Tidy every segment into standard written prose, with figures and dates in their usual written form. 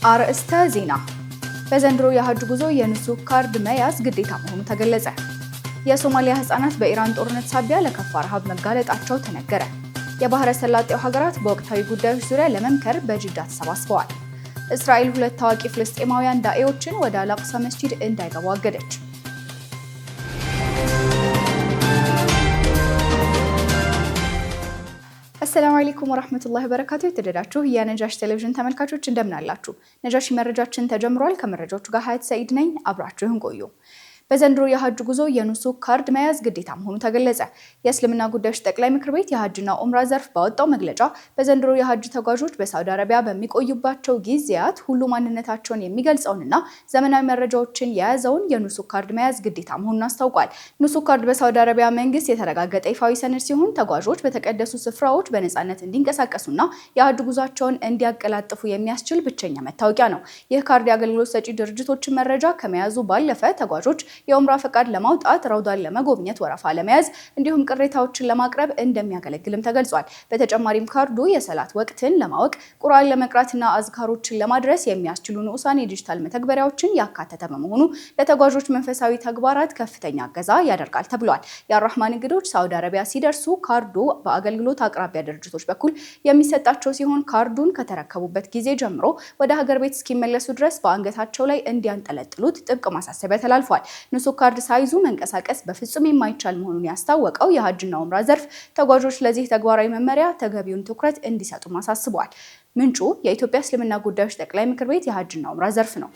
አርእስተ ዜና። በዘንድሮ የሐጅ ጉዞ የንሱክ ካርድ መያዝ ግዴታ መሆኑ ተገለጸ። የሶማሊያ ህፃናት በኢራን ጦርነት ሳቢያ ለከፋ ረሃብ መጋለጣቸው ተነገረ። የባህረ ሰላጤው ሀገራት በወቅታዊ ጉዳዮች ዙሪያ ለመምከር በጅዳ ተሰባስበዋል። እስራኤል 2 ታዋቂ ፍልስጤማውያን ዳኤዎችን ወደ አልአቅሳ መስጂድ እንዳይገቡ አገደች። አሰላሙ አለይኩም ወራህመቱላሂ ወበረካቱ። የተደዳችሁ የነጃሽ ቴሌቪዥን ተመልካቾች እንደምን አላችሁ? ነጃሽ መረጃችን ተጀምሯል። ከመረጃዎቹ ጋር ሀያት ሰይድ ነኝ። አብራችሁን ቆዩ። በዘንድሮ የሐጅ ጉዞ የኑሱክ ካርድ መያዝ ግዴታ መሆኑ ተገለጸ። የእስልምና ጉዳዮች ጠቅላይ ምክር ቤት የሐጅና ኡምራ ዘርፍ ባወጣው መግለጫ በዘንድሮ የሐጅ ተጓዦች በሳውዲ አረቢያ በሚቆዩባቸው ጊዜያት ሁሉ ማንነታቸውን የሚገልጸውንና ዘመናዊ መረጃዎችን የያዘውን የኑሱክ ካርድ መያዝ ግዴታ መሆኑን አስታውቋል። ኑሱክ ካርድ በሳውዲ አረቢያ መንግስት የተረጋገጠ ይፋዊ ሰነድ ሲሆን ተጓዦች በተቀደሱ ስፍራዎች በነፃነት እንዲንቀሳቀሱና የሐጅ ጉዟቸውን እንዲያቀላጥፉ የሚያስችል ብቸኛ መታወቂያ ነው። ይህ ካርድ የአገልግሎት ሰጪ ድርጅቶችን መረጃ ከመያዙ ባለፈ ተጓዦች የኡምራ ፈቃድ ለማውጣት፣ ረውዳን ለመጎብኘት ወረፋ ለመያዝ እንዲሁም ቅሬታዎችን ለማቅረብ እንደሚያገለግልም ተገልጿል። በተጨማሪም ካርዱ የሰላት ወቅትን ለማወቅ፣ ቁርአን ለመቅራትና አዝካሮችን ለማድረስ የሚያስችሉ ንዑሳን የዲጂታል መተግበሪያዎችን ያካተተ በመሆኑ ለተጓዦች መንፈሳዊ ተግባራት ከፍተኛ እገዛ ያደርጋል ተብሏል። የአራህማን እንግዶች ሳውዲ አረቢያ ሲደርሱ ካርዱ በአገልግሎት አቅራቢያ ድርጅቶች በኩል የሚሰጣቸው ሲሆን ካርዱን ከተረከቡበት ጊዜ ጀምሮ ወደ ሀገር ቤት እስኪመለሱ ድረስ በአንገታቸው ላይ እንዲያንጠለጥሉት ጥብቅ ማሳሰቢያ ተላልፏል። ንሱክ ካርድ ሳይዙ መንቀሳቀስ በፍጹም የማይቻል መሆኑን ያስታወቀው የሐጅና ኡምራ ዘርፍ ተጓዦች ለዚህ ተግባራዊ መመሪያ ተገቢውን ትኩረት እንዲሰጡ አሳስበዋል። ምንጩ የኢትዮጵያ እስልምና ጉዳዮች ጠቅላይ ምክር ቤት የሐጅና ኡምራ ዘርፍ ነው።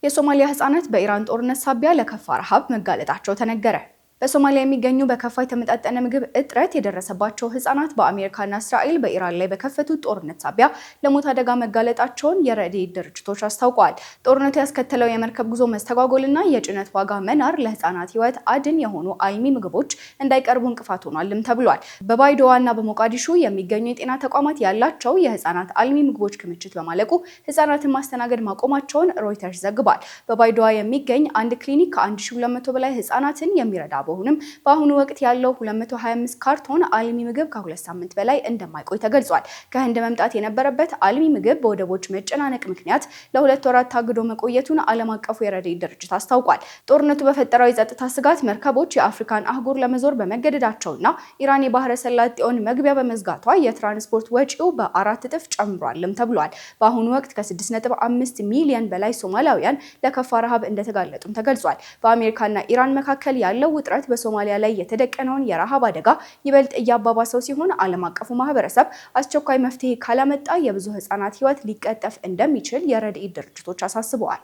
የሶማሊያ ህፃናት በኢራን ጦርነት ሳቢያ ለከፋ ረሃብ መጋለጣቸው ተነገረ። በሶማሊያ የሚገኙ በከፋ የተመጣጠነ ምግብ እጥረት የደረሰባቸው ህፃናት በአሜሪካና እስራኤል በኢራን ላይ በከፈቱት ጦርነት ሳቢያ ለሞት አደጋ መጋለጣቸውን የረድኤት ድርጅቶች አስታውቀዋል። ጦርነቱ ያስከተለው የመርከብ ጉዞ መስተጓጎልና የጭነት ዋጋ መናር ለህፃናት ህይወት አድን የሆኑ አልሚ ምግቦች እንዳይቀርቡ እንቅፋት ሆኗልም ተብሏል። በባይዶዋና በሞቃዲሹ የሚገኙ የጤና ተቋማት ያላቸው የህፃናት አልሚ ምግቦች ክምችት በማለቁ ህፃናትን ማስተናገድ ማቆማቸውን ሮይተርስ ዘግቧል። በባይዶዋ የሚገኝ አንድ ክሊኒክ ከ1200 በላይ ህፃናትን የሚረዳ ሆኖም በአሁኑ ወቅት ያለው 225 ካርቶን አልሚ ምግብ ከ2 ሳምንት በላይ እንደማይቆይ ተገልጿል። ከህንድ መምጣት የነበረበት አልሚ ምግብ በወደቦች መጨናነቅ ምክንያት ለ2 ወራት ታግዶ መቆየቱን ዓለም አቀፉ የረድኤት ድርጅት አስታውቋል። ጦርነቱ በፈጠረው የጸጥታ ስጋት መርከቦች የአፍሪካን አህጉር ለመዞር በመገደዳቸውና ኢራን የባህረ ሰላጤውን መግቢያ በመዝጋቷ የትራንስፖርት ወጪው በ4 እጥፍ ጨምሯልም ተብሏል። በአሁኑ ወቅት ከ6.5 ሚሊዮን በላይ ሶማሊያውያን ለከፋ ረሃብ እንደተጋለጡም ተገልጿል። በአሜሪካና ኢራን መካከል ያለው ውጥረት በሶማሊያ ላይ የተደቀነውን የረሃብ አደጋ ይበልጥ እያባባሰው ሲሆን ዓለም አቀፉ ማህበረሰብ አስቸኳይ መፍትሄ ካላመጣ የብዙ ህፃናት ህይወት ሊቀጠፍ እንደሚችል የረድኤት ድርጅቶች አሳስበዋል።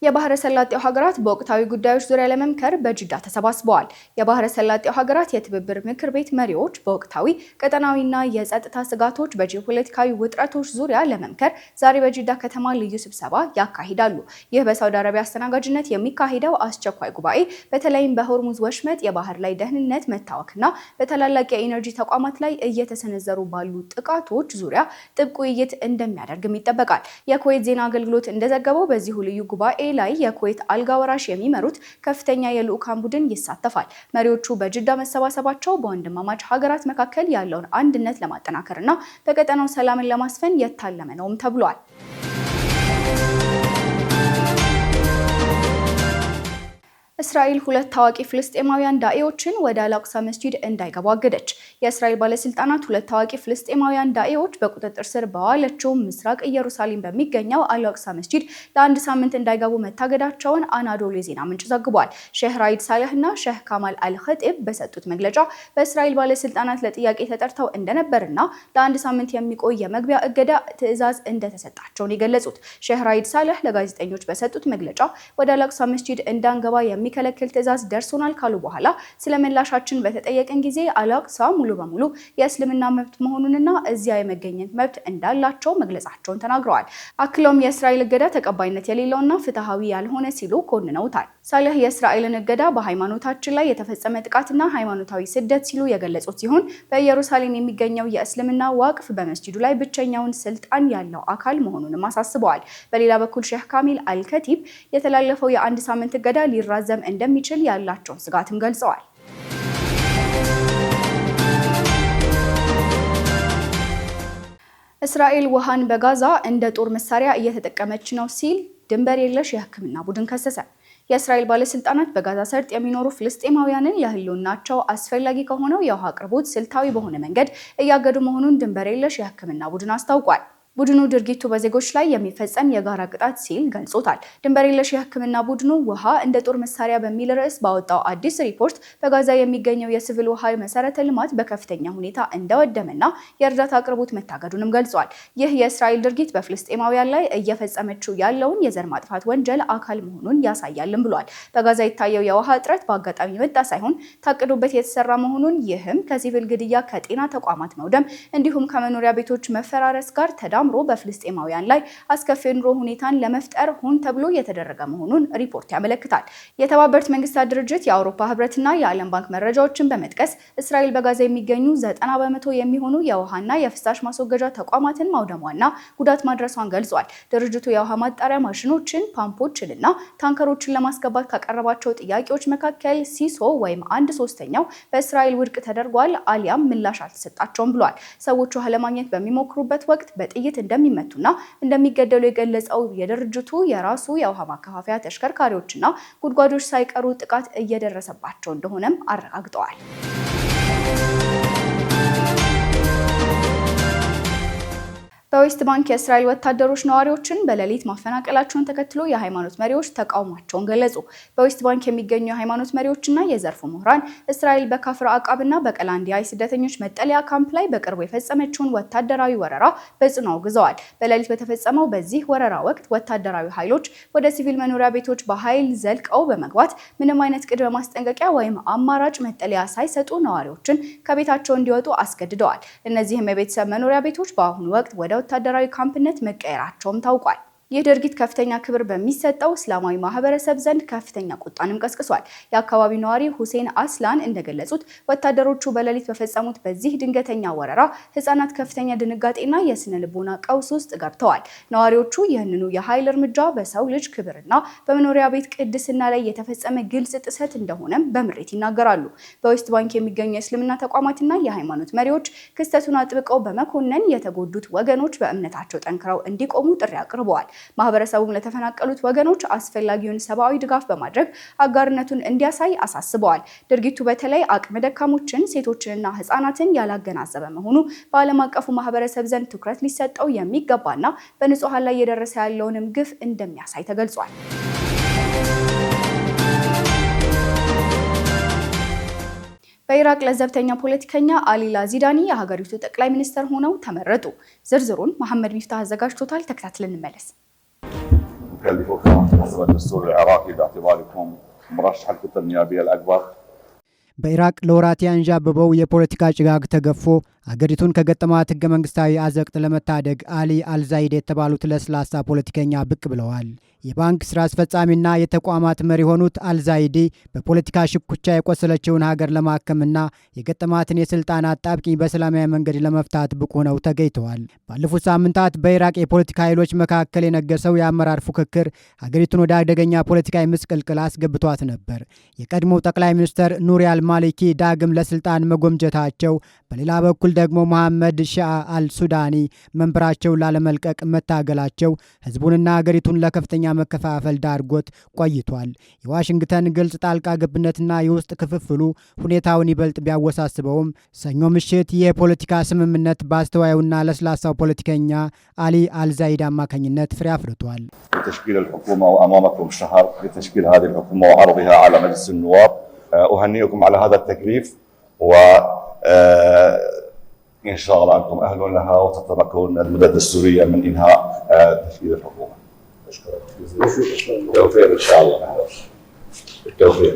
የባህረ ሰላጤው ሀገራት በወቅታዊ ጉዳዮች ዙሪያ ለመምከር በጅዳ ተሰባስበዋል። የባህረ ሰላጤው ሀገራት የትብብር ምክር ቤት መሪዎች በወቅታዊ ቀጠናዊና የጸጥታ ስጋቶች በጂኦፖለቲካዊ ውጥረቶች ዙሪያ ለመምከር ዛሬ በጅዳ ከተማ ልዩ ስብሰባ ያካሂዳሉ። ይህ በሳውዲ አረቢያ አስተናጋጅነት የሚካሄደው አስቸኳይ ጉባኤ በተለይም በሆርሙዝ ወሽመጥ የባህር ላይ ደህንነት መታወክና በታላላቅ የኢነርጂ ተቋማት ላይ እየተሰነዘሩ ባሉ ጥቃቶች ዙሪያ ጥብቅ ውይይት እንደሚያደርግም ይጠበቃል። የኩዌት ዜና አገልግሎት እንደዘገበው በዚሁ ልዩ ጉባኤ ላይ የኩዌት አልጋ ወራሽ የሚመሩት ከፍተኛ የልዑካን ቡድን ይሳተፋል። መሪዎቹ በጅዳ መሰባሰባቸው በወንድማማች ሀገራት መካከል ያለውን አንድነት ለማጠናከርና በቀጠናው ሰላምን ለማስፈን የታለመ ነውም ተብሏል። እስራኤል 2 ታዋቂ ፍልስጤማውያን ዳኤዎችን ወደ አልአቅሳ መስጂድ እንዳይገቡ አገደች። የእስራኤል ባለስልጣናት 2 ታዋቂ ፍልስጤማውያን ዳኤዎች በቁጥጥር ስር በዋለችው ምስራቅ ኢየሩሳሌም በሚገኘው አልአቅሳ መስጂድ ለ1 ሳምንት እንዳይገቡ መታገዳቸውን አናዶሉ የዜና ምንጭ ዘግቧል። ሼህ ራይድ ሳሌህና ሼህ ካማል አልኸጢብ በሰጡት መግለጫ በእስራኤል ባለስልጣናት ለጥያቄ ተጠርተው እንደነበርና ለ1 ሳምንት የሚቆይ የመግቢያ እገዳ ትዕዛዝ እንደተሰጣቸው ነው የገለጹት። ሼህ ራይድ ሳሌህ ለጋዜጠኞች በሰጡት መግለጫ ወደ አልአቅሳ መስጂድ እንዳንገባ የሚከለክል ትዕዛዝ ደርሶናል ካሉ በኋላ ስለምላሻችን በተጠየቀን ጊዜ አልአቅሳ ሙሉ በሙሉ የእስልምና መብት መሆኑንና እዚያ የመገኘት መብት እንዳላቸው መግለጻቸውን ተናግረዋል። አክለውም የእስራኤል እገዳ ተቀባይነት የሌለውና ፍትሃዊ ያልሆነ ሲሉ ኮንነውታል። ሳሌህ የእስራኤልን እገዳ በሃይማኖታችን ላይ የተፈጸመ ጥቃትና ሃይማኖታዊ ስደት ሲሉ የገለጹት ሲሆን በኢየሩሳሌም የሚገኘው የእስልምና ዋቅፍ በመስጂዱ ላይ ብቸኛውን ስልጣን ያለው አካል መሆኑንም አሳስበዋል። በሌላ በኩል ሼህ ካሚል አልከቲብ የተላለፈው የ1 ሳምንት እገዳ ሊራዘም እንደሚችል ያላቸውን ስጋትም ገልጸዋል። እስራኤል ውሃን በጋዛ እንደ ጦር መሳሪያ እየተጠቀመች ነው ሲል ድንበር የለሽ የሕክምና ቡድን ከሰሰ። የእስራኤል ባለስልጣናት በጋዛ ሰርጥ የሚኖሩ ፍልስጤማውያንን ለህልውናቸው አስፈላጊ ከሆነው የውሃ አቅርቦት ስልታዊ በሆነ መንገድ እያገዱ መሆኑን ድንበር የለሽ የሕክምና ቡድን አስታውቋል። ቡድኑ ድርጊቱ በዜጎች ላይ የሚፈጸም የጋራ ቅጣት ሲል ገልጾታል። ድንበር የለሽ የሕክምና ቡድኑ ውሃ እንደ ጦር መሳሪያ በሚል ርዕስ ባወጣው አዲስ ሪፖርት በጋዛ የሚገኘው የሲቪል ውሃ መሰረተ ልማት በከፍተኛ ሁኔታ እንደወደመና የእርዳታ አቅርቦት መታገዱንም ገልጿል። ይህ የእስራኤል ድርጊት በፍልስጤማውያን ላይ እየፈጸመችው ያለውን የዘር ማጥፋት ወንጀል አካል መሆኑን ያሳያልም ብሏል። በጋዛ የታየው የውሃ እጥረት በአጋጣሚ የመጣ ሳይሆን ታቅዶበት የተሰራ መሆኑን፣ ይህም ከሲቪል ግድያ፣ ከጤና ተቋማት መውደም እንዲሁም ከመኖሪያ ቤቶች መፈራረስ ጋር ተዳምሮ በፍልስጤማውያን ላይ አስከፊ ኑሮ ሁኔታን ለመፍጠር ሆን ተብሎ የተደረገ መሆኑን ሪፖርት ያመለክታል። የተባበሩት መንግስታት ድርጅት፣ የአውሮፓ ህብረትና የዓለም ባንክ መረጃዎችን በመጥቀስ እስራኤል በጋዛ የሚገኙ 90 በመቶ የሚሆኑ የውሃና የፍሳሽ ማስወገጃ ተቋማትን ማውደሟና ጉዳት ማድረሷን ገልጿል። ድርጅቱ የውሃ ማጣሪያ ማሽኖችን፣ ፓምፖችንና ታንከሮችን ለማስገባት ካቀረባቸው ጥያቄዎች መካከል ሲሶ ወይም 1/3 በእስራኤል ውድቅ ተደርጓል አሊያም ምላሽ አልተሰጣቸውም ብሏል። ሰዎቹ ውሃ ለማግኘት በሚሞክሩበት ወቅት በጥይት እንደሚመቱና እንደሚገደሉ የገለጸው የድርጅቱ የራሱ የውሃ ማከፋፈያ ተሽከርካሪዎችና ጉድጓዶች ሳይቀሩ ጥቃት እየደረሰባቸው እንደሆነም አረጋግጠዋል። በዌስት ባንክ የእስራኤል ወታደሮች ነዋሪዎችን በሌሊት ማፈናቀላቸውን ተከትሎ የሃይማኖት መሪዎች ተቃውሟቸውን ገለጹ። በዌስት ባንክ የሚገኙ የሃይማኖት መሪዎችና የዘርፉ ምሁራን እስራኤል በካፍር አቃብና በቀላንዲያ የስደተኞች መጠለያ ካምፕ ላይ በቅርቡ የፈጸመችውን ወታደራዊ ወረራ በጽኑ አውግዘዋል። በሌሊት በተፈጸመው በዚህ ወረራ ወቅት ወታደራዊ ኃይሎች ወደ ሲቪል መኖሪያ ቤቶች በኃይል ዘልቀው በመግባት ምንም አይነት ቅድመ ማስጠንቀቂያ ወይም አማራጭ መጠለያ ሳይሰጡ ነዋሪዎችን ከቤታቸው እንዲወጡ አስገድደዋል። እነዚህም የቤተሰብ መኖሪያ ቤቶች በአሁኑ ወቅት ወደ ወታደራዊ ካምፕነት መቀየራቸውም ታውቋል። ይህ ድርጊት ከፍተኛ ክብር በሚሰጠው እስላማዊ ማህበረሰብ ዘንድ ከፍተኛ ቁጣንም ቀስቅሷል። የአካባቢው ነዋሪ ሁሴን አስላን እንደገለጹት ወታደሮቹ በሌሊት በፈጸሙት በዚህ ድንገተኛ ወረራ ህጻናት ከፍተኛ ድንጋጤና የስነ ልቦና ቀውስ ውስጥ ገብተዋል። ነዋሪዎቹ ይህንኑ የኃይል እርምጃ በሰው ልጅ ክብርና በመኖሪያ ቤት ቅድስና ላይ የተፈጸመ ግልጽ ጥሰት እንደሆነም በምሬት ይናገራሉ። በዌስት ባንክ የሚገኙ የእስልምና ተቋማትና የሃይማኖት መሪዎች ክስተቱን አጥብቀው በመኮነን የተጎዱት ወገኖች በእምነታቸው ጠንክረው እንዲቆሙ ጥሪ አቅርበዋል። ማህበረሰቡም ለተፈናቀሉት ወገኖች አስፈላጊውን ሰብአዊ ድጋፍ በማድረግ አጋርነቱን እንዲያሳይ አሳስበዋል። ድርጊቱ በተለይ አቅመ ደካሞችን፣ ሴቶችንና ህጻናትን ያላገናዘበ መሆኑ በዓለም አቀፉ ማህበረሰብ ዘንድ ትኩረት ሊሰጠው የሚገባና በንጹሃን ላይ እየደረሰ ያለውንም ግፍ እንደሚያሳይ ተገልጿል። በኢራቅ ለዘብተኛ ፖለቲከኛ አሊ ላዚዳኒ የሀገሪቱ ጠቅላይ ሚኒስትር ሆነው ተመረጡ። ዝርዝሩን መሐመድ ሚፍታህ አዘጋጅቶታል። ተከታትለን እንመለስ። በኢራቅ ለወራት ያንዣበበው የፖለቲካ ጭጋግ ተገፎ አገሪቱን ከገጠማት ህገ መንግስታዊ አዘቅት ለመታደግ አሊ አልዛይድ የተባሉት ለስላሳ ፖለቲከኛ ብቅ ብለዋል። የባንክ ስራ አስፈጻሚና የተቋማት መሪ የሆኑት አልዛይዲ በፖለቲካ ሽኩቻ የቆሰለችውን ሀገር ለማከምና የገጠማትን የስልጣን አጣብቂኝ በሰላማዊ መንገድ ለመፍታት ብቁ ሆነው ተገኝተዋል። ባለፉት ሳምንታት በኢራቅ የፖለቲካ ኃይሎች መካከል የነገሰው የአመራር ፉክክር ሀገሪቱን ወደ አደገኛ ፖለቲካዊ ምስቅልቅል አስገብቷት ነበር። የቀድሞው ጠቅላይ ሚኒስትር ኑሪ አልማሊኪ ዳግም ለስልጣን መጎምጀታቸው፣ በሌላ በኩል ደግሞ መሐመድ ሺአ አልሱዳኒ መንበራቸውን ላለመልቀቅ መታገላቸው ህዝቡንና ሀገሪቱን ለከፍተኛ መከፋፈል ዳርጎት ቆይቷል። የዋሽንግተን ግልጽ ጣልቃ ገብነትና የውስጥ ክፍፍሉ ሁኔታውን ይበልጥ ቢያወሳስበውም ሰኞ ምሽት የፖለቲካ ስምምነት በአስተዋዩና ለስላሳው ፖለቲከኛ አሊ አልዛይድ አማካኝነት ፍሬ አፍርቷል። تشكيل الحكومة وأمامكم شهر لتشكيل هذه الحكومة وعرضها على مجلس النواب. أهنئكم على هذا التكليف وإن شاء الله أنتم أهل لها وتتركون المدة الدستورية من إنهاء تشكيل الحكومة. بالتوفيق إن شاء الله. بالتوفيق.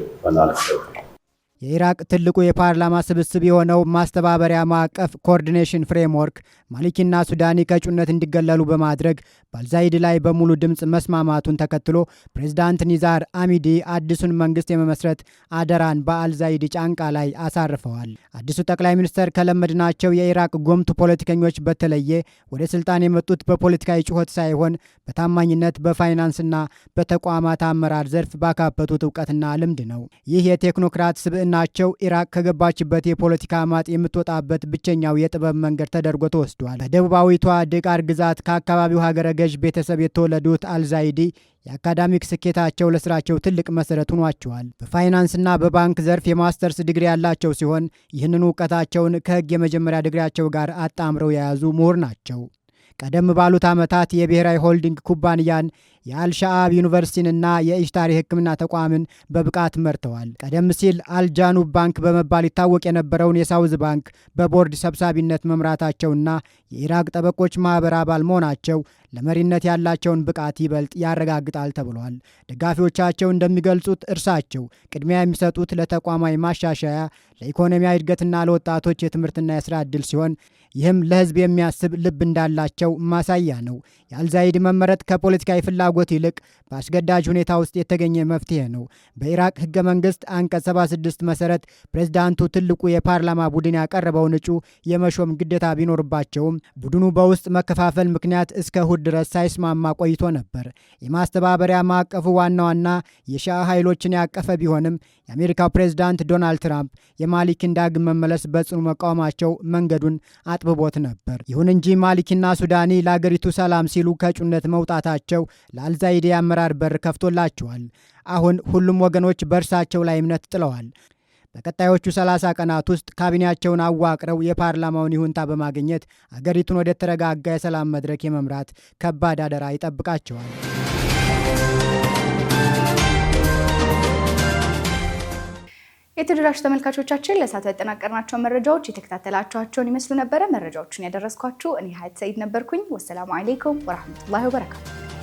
የኢራቅ ትልቁ የፓርላማ ስብስብ የሆነው ማስተባበሪያ ማዕቀፍ ኮኦርዲኔሽን ፍሬምወርክ ማሊኪና ሱዳኒ ከእጩነት እንዲገለሉ በማድረግ በአልዛይዲ ላይ በሙሉ ድምፅ መስማማቱን ተከትሎ ፕሬዝዳንት ኒዛር አሚዲ አዲሱን መንግስት የመመስረት አደራን በአልዛይዲ ጫንቃ ላይ አሳርፈዋል። አዲሱ ጠቅላይ ሚኒስትር ከለመድናቸው የኢራቅ ጎምቱ ፖለቲከኞች በተለየ ወደ ስልጣን የመጡት በፖለቲካዊ ጩኸት ሳይሆን በታማኝነት በፋይናንስና በተቋማት አመራር ዘርፍ ባካበቱት እውቀትና ልምድ ነው። ይህ የቴክኖክራት ስብዕናቸው ኢራቅ ከገባችበት የፖለቲካ ማጥ የምትወጣበት ብቸኛው የጥበብ መንገድ ተደርጎ ተወስዷል። በደቡባዊቷ ድቃር ግዛት ከአካባቢው ሀገረ ገዥ ቤተሰብ የተወለዱት አልዛይዲ የአካዳሚክ ስኬታቸው ለስራቸው ትልቅ መሰረት ሆኗቸዋል። በፋይናንስና በባንክ ዘርፍ የማስተርስ ዲግሪ ያላቸው ሲሆን ይህንን እውቀታቸውን ከህግ የመጀመሪያ ዲግሪያቸው ጋር አጣምረው የያዙ ምሁር ናቸው። ቀደም ባሉት ዓመታት የብሔራዊ ሆልዲንግ ኩባንያን የአልሻአብ ዩኒቨርሲቲንና የኢሽታሪ ሕክምና ተቋምን በብቃት መርተዋል። ቀደም ሲል አልጃኑብ ባንክ በመባል ይታወቅ የነበረውን የሳውዝ ባንክ በቦርድ ሰብሳቢነት መምራታቸውና የኢራቅ ጠበቆች ማህበር አባል መሆናቸው ለመሪነት ያላቸውን ብቃት ይበልጥ ያረጋግጣል ተብሏል። ደጋፊዎቻቸው እንደሚገልጹት እርሳቸው ቅድሚያ የሚሰጡት ለተቋማዊ ማሻሻያ፣ ለኢኮኖሚያዊ እድገትና ለወጣቶች የትምህርትና የስራ ዕድል ሲሆን ይህም ለህዝብ የሚያስብ ልብ እንዳላቸው ማሳያ ነው። የአልዛይዲ መመረጥ ከፖለቲካዊ ፍላጎት ይልቅ በአስገዳጅ ሁኔታ ውስጥ የተገኘ መፍትሄ ነው። በኢራቅ ህገ መንግስት አንቀጽ 76 መሰረት ፕሬዝዳንቱ ትልቁ የፓርላማ ቡድን ያቀረበውን እጩ የመሾም ግዴታ ቢኖርባቸውም ቡድኑ በውስጥ መከፋፈል ምክንያት እስከ እሁድ ድረስ ሳይስማማ ቆይቶ ነበር። የማስተባበሪያ ማዕቀፉ ዋና ዋና የሺዓ ኃይሎችን ያቀፈ ቢሆንም የአሜሪካው ፕሬዝዳንት ዶናልድ ትራምፕ የማሊኪን ዳግም መመለስ በጽኑ መቃወማቸው መንገዱን አጥብቦት ነበር። ይሁን እንጂ ማሊኪና ሱዳኒ ለአገሪቱ ሰላም ሲሉ ከእጩነት መውጣታቸው ለአልዛይዲ አመራር በር ከፍቶላቸዋል። አሁን ሁሉም ወገኖች በእርሳቸው ላይ እምነት ጥለዋል። በቀጣዮቹ 30 ቀናት ውስጥ ካቢኔያቸውን አዋቅረው የፓርላማውን ይሁንታ በማግኘት አገሪቱን ወደ ተረጋጋ የሰላም መድረክ የመምራት ከባድ አደራ ይጠብቃቸዋል። የተደራሽ ተመልካቾቻችን ለሳቱ ያጠናቀርናቸው መረጃዎች የተከታተላችኋቸውን ይመስሉ ነበረ። መረጃዎችን ያደረስኳችሁ እኔ ሀያት ሰይድ ነበርኩኝ። ወሰላሙ አለይኩም ወራህመቱላሂ ወበረካቱ።